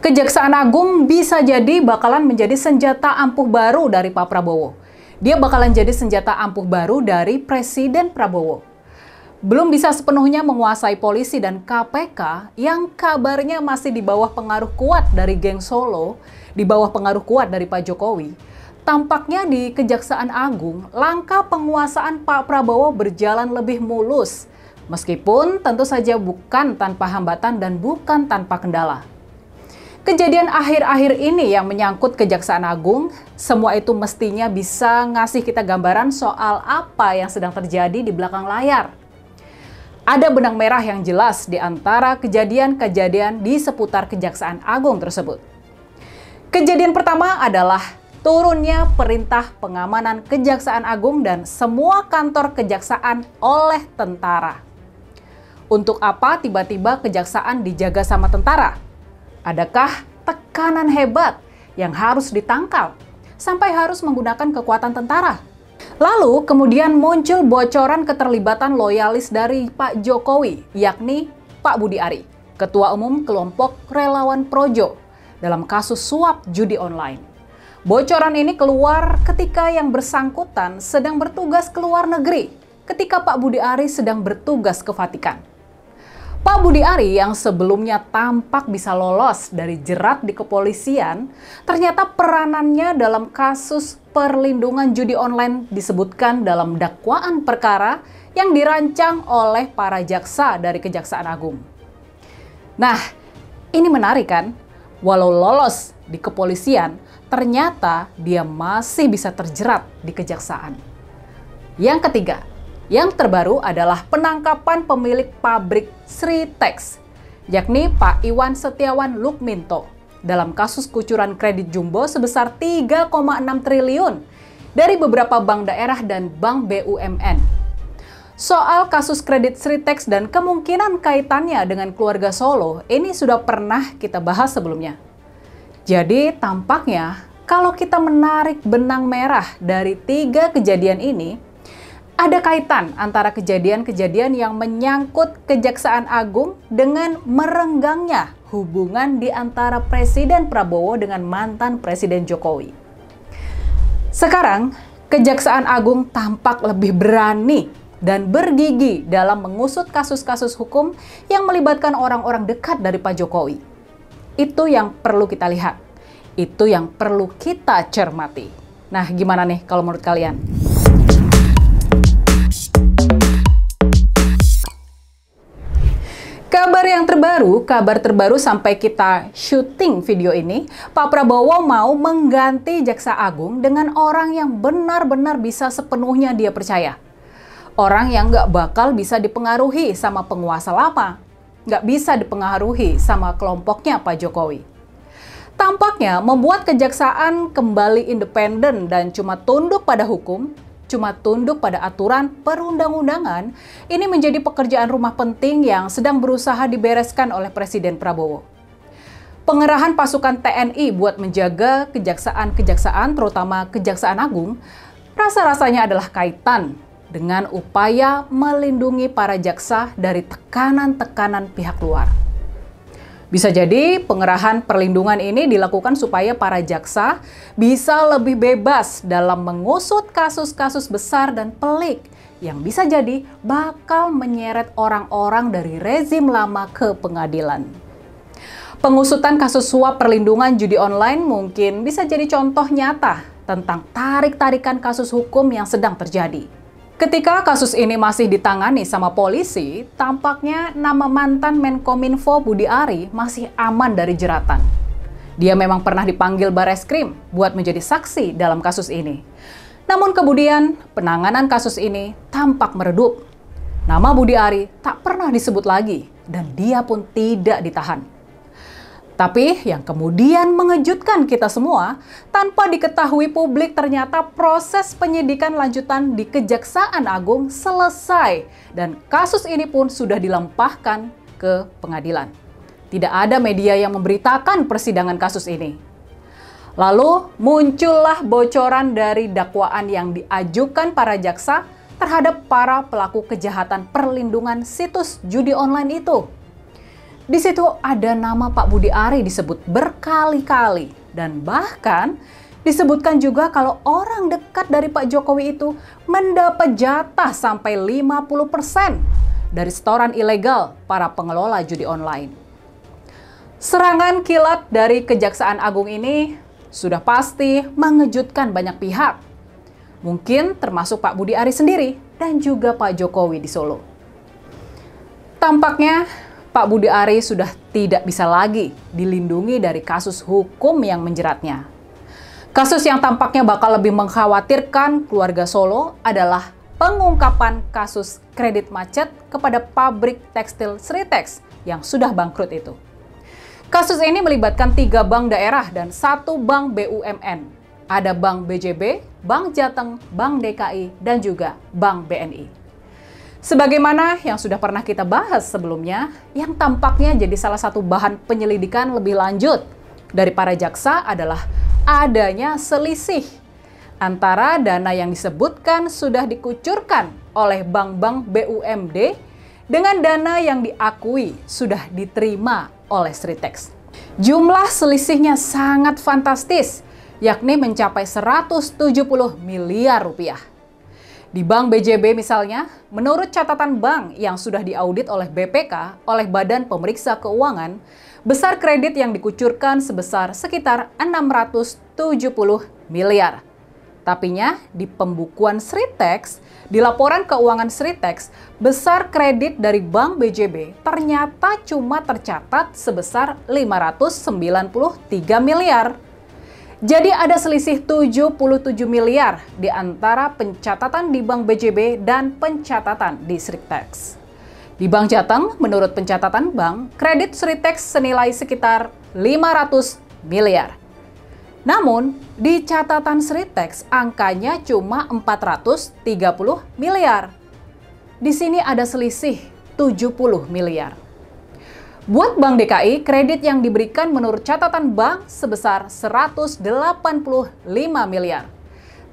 Kejaksaan Agung bisa jadi bakalan menjadi senjata ampuh baru dari Pak Prabowo. Dia bakalan jadi senjata ampuh baru dari Presiden Prabowo. Belum bisa sepenuhnya menguasai polisi dan KPK yang kabarnya masih di bawah pengaruh kuat dari geng Solo, di bawah pengaruh kuat dari Pak Jokowi. Tampaknya di Kejaksaan Agung, langkah penguasaan Pak Prabowo berjalan lebih mulus. Meskipun tentu saja bukan tanpa hambatan dan bukan tanpa kendala. Kejadian akhir-akhir ini yang menyangkut Kejaksaan Agung, semua itu mestinya bisa ngasih kita gambaran soal apa yang sedang terjadi di belakang layar. Ada benang merah yang jelas di antara kejadian-kejadian di seputar Kejaksaan Agung tersebut. Kejadian pertama adalah turunnya perintah pengamanan Kejaksaan Agung dan semua kantor kejaksaan oleh tentara. Untuk apa tiba-tiba kejaksaan dijaga sama tentara? Adakah tekanan hebat yang harus ditangkal sampai harus menggunakan kekuatan tentara? Lalu kemudian muncul bocoran keterlibatan loyalis dari Pak Jokowi, yakni Pak Budi Ari, Ketua Umum Kelompok Relawan Projo, dalam kasus suap judi online. Bocoran ini keluar ketika yang bersangkutan sedang bertugas ke luar negeri, ketika Pak Budi Ari sedang bertugas ke Vatikan. Pak Budi Ari yang sebelumnya tampak bisa lolos dari jerat di kepolisian, ternyata peranannya dalam kasus perlindungan judi online disebutkan dalam dakwaan perkara yang dirancang oleh para jaksa dari Kejaksaan Agung. Nah, ini menarik kan? Walau lolos di kepolisian, ternyata dia masih bisa terjerat di kejaksaan. Yang ketiga, yang terbaru adalah penangkapan pemilik pabrik Sritex, yakni Pak Iwan Setiawan Lukminto, dalam kasus kucuran kredit jumbo sebesar 3,6 triliun dari beberapa bank daerah dan bank BUMN. Soal kasus kredit Sritex dan kemungkinan kaitannya dengan keluarga Solo, ini sudah pernah kita bahas sebelumnya. Jadi tampaknya kalau kita menarik benang merah dari 3 kejadian ini, ada kaitan antara kejadian-kejadian yang menyangkut Kejaksaan Agung dengan merenggangnya hubungan di antara Presiden Prabowo dengan mantan Presiden Jokowi. Sekarang, Kejaksaan Agung tampak lebih berani dan bergigi dalam mengusut kasus-kasus hukum yang melibatkan orang-orang dekat dari Pak Jokowi. Itu yang perlu kita lihat. Itu yang perlu kita cermati. Nah, gimana nih kalau menurut kalian? Kabar terbaru sampai kita syuting video ini, Pak Prabowo mau mengganti Jaksa Agung dengan orang yang benar-benar bisa sepenuhnya dia percaya. Orang yang nggak bakal bisa dipengaruhi sama penguasa lama, nggak bisa dipengaruhi sama kelompoknya Pak Jokowi. Tampaknya membuat kejaksaan kembali independen dan cuma tunduk pada hukum, cuma tunduk pada aturan perundang-undangan, ini menjadi pekerjaan rumah penting yang sedang berusaha dibereskan oleh Presiden Prabowo. Pengerahan pasukan TNI buat menjaga kejaksaan-kejaksaan, terutama Kejaksaan Agung, rasa-rasanya adalah kaitan dengan upaya melindungi para jaksa dari tekanan-tekanan pihak luar. Bisa jadi pengerahan perlindungan ini dilakukan supaya para jaksa bisa lebih bebas dalam mengusut kasus-kasus besar dan pelik yang bisa jadi bakal menyeret orang-orang dari rezim lama ke pengadilan. Pengusutan kasus suap perlindungan judi online mungkin bisa jadi contoh nyata tentang tarik-tarikan kasus hukum yang sedang terjadi. Ketika kasus ini masih ditangani sama polisi, tampaknya nama mantan Menkominfo Budi Ari masih aman dari jeratan. Dia memang pernah dipanggil Bareskrim buat menjadi saksi dalam kasus ini. Namun kemudian penanganan kasus ini tampak meredup. Nama Budi Ari tak pernah disebut lagi dan dia pun tidak ditahan. Tapi yang kemudian mengejutkan kita semua, tanpa diketahui publik ternyata proses penyidikan lanjutan di Kejaksaan Agung selesai dan kasus ini pun sudah dilempahkan ke pengadilan. Tidak ada media yang memberitakan persidangan kasus ini. Lalu muncullah bocoran dari dakwaan yang diajukan para jaksa terhadap para pelaku kejahatan perlindungan situs judi online itu. Di situ ada nama Pak Budi Ari disebut berkali-kali, dan bahkan disebutkan juga kalau orang dekat dari Pak Jokowi itu mendapat jatah sampai 50% dari setoran ilegal para pengelola judi online. Serangan kilat dari Kejaksaan Agung ini sudah pasti mengejutkan banyak pihak. Mungkin termasuk Pak Budi Ari sendiri dan juga Pak Jokowi di Solo. Tampaknya Pak Budi Ari sudah tidak bisa lagi dilindungi dari kasus hukum yang menjeratnya. Kasus yang tampaknya bakal lebih mengkhawatirkan keluarga Solo adalah pengungkapan kasus kredit macet kepada pabrik tekstil Sritex yang sudah bangkrut itu. Kasus ini melibatkan 3 bank daerah dan 1 bank BUMN. Ada Bank BJB, Bank Jateng, Bank DKI, dan juga Bank BNI. Sebagaimana yang sudah pernah kita bahas sebelumnya, yang tampaknya jadi salah satu bahan penyelidikan lebih lanjut dari para jaksa adalah adanya selisih antara dana yang disebutkan sudah dikucurkan oleh bank-bank BUMD dengan dana yang diakui sudah diterima oleh Sritex. Jumlah selisihnya sangat fantastis, yakni mencapai 170 miliar rupiah. Di Bank BJB misalnya, menurut catatan bank yang sudah diaudit oleh BPK, oleh Badan Pemeriksa Keuangan, besar kredit yang dikucurkan sebesar sekitar 670 miliar. Tapinya di pembukuan Sritex, di laporan keuangan Sritex, besar kredit dari Bank BJB ternyata cuma tercatat sebesar 593 miliar. Jadi ada selisih 77 miliar di antara pencatatan di Bank BJB dan pencatatan di Sritex. Di Bank Jateng, menurut pencatatan bank, kredit Sritex senilai sekitar 500 miliar. Namun, di catatan Sritex angkanya cuma 430 miliar. Di sini ada selisih 70 miliar. Buat Bank DKI, kredit yang diberikan menurut catatan bank sebesar 185 miliar.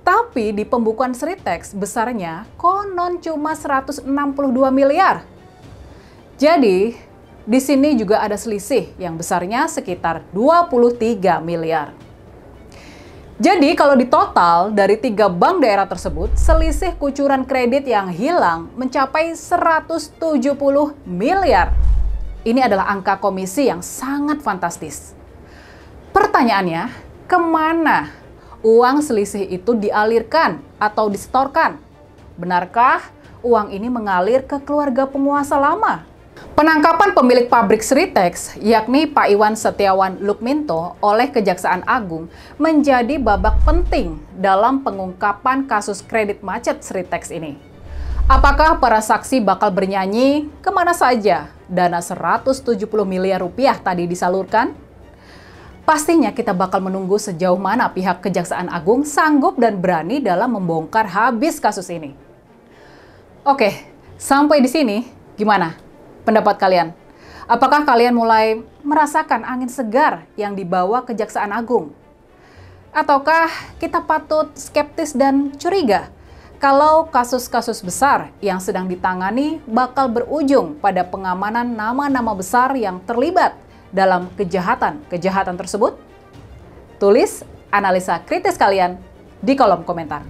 Tapi di pembukuan Sritex besarnya konon cuma 162 miliar. Jadi, di sini juga ada selisih yang besarnya sekitar 23 miliar. Jadi kalau di total dari 3 bank daerah tersebut, selisih kucuran kredit yang hilang mencapai 170 miliar. Ini adalah angka komisi yang sangat fantastis. Pertanyaannya, kemana uang selisih itu dialirkan atau disetorkan? Benarkah uang ini mengalir ke keluarga penguasa lama? Penangkapan pemilik pabrik Sritex, yakni Pak Iwan Setiawan Lukminto oleh Kejaksaan Agung menjadi babak penting dalam pengungkapan kasus kredit macet Sritex ini. Apakah para saksi bakal bernyanyi kemana saja dana 170 miliar rupiah tadi disalurkan? Pastinya kita bakal menunggu sejauh mana pihak Kejaksaan Agung sanggup dan berani dalam membongkar habis kasus ini. Oke, sampai di sini gimana pendapat kalian? Apakah kalian mulai merasakan angin segar yang dibawa Kejaksaan Agung? Ataukah kita patut skeptis dan curiga kalau kasus-kasus besar yang sedang ditangani bakal berujung pada pengamanan nama-nama besar yang terlibat dalam kejahatan-kejahatan tersebut? Tulis analisa kritis kalian di kolom komentar.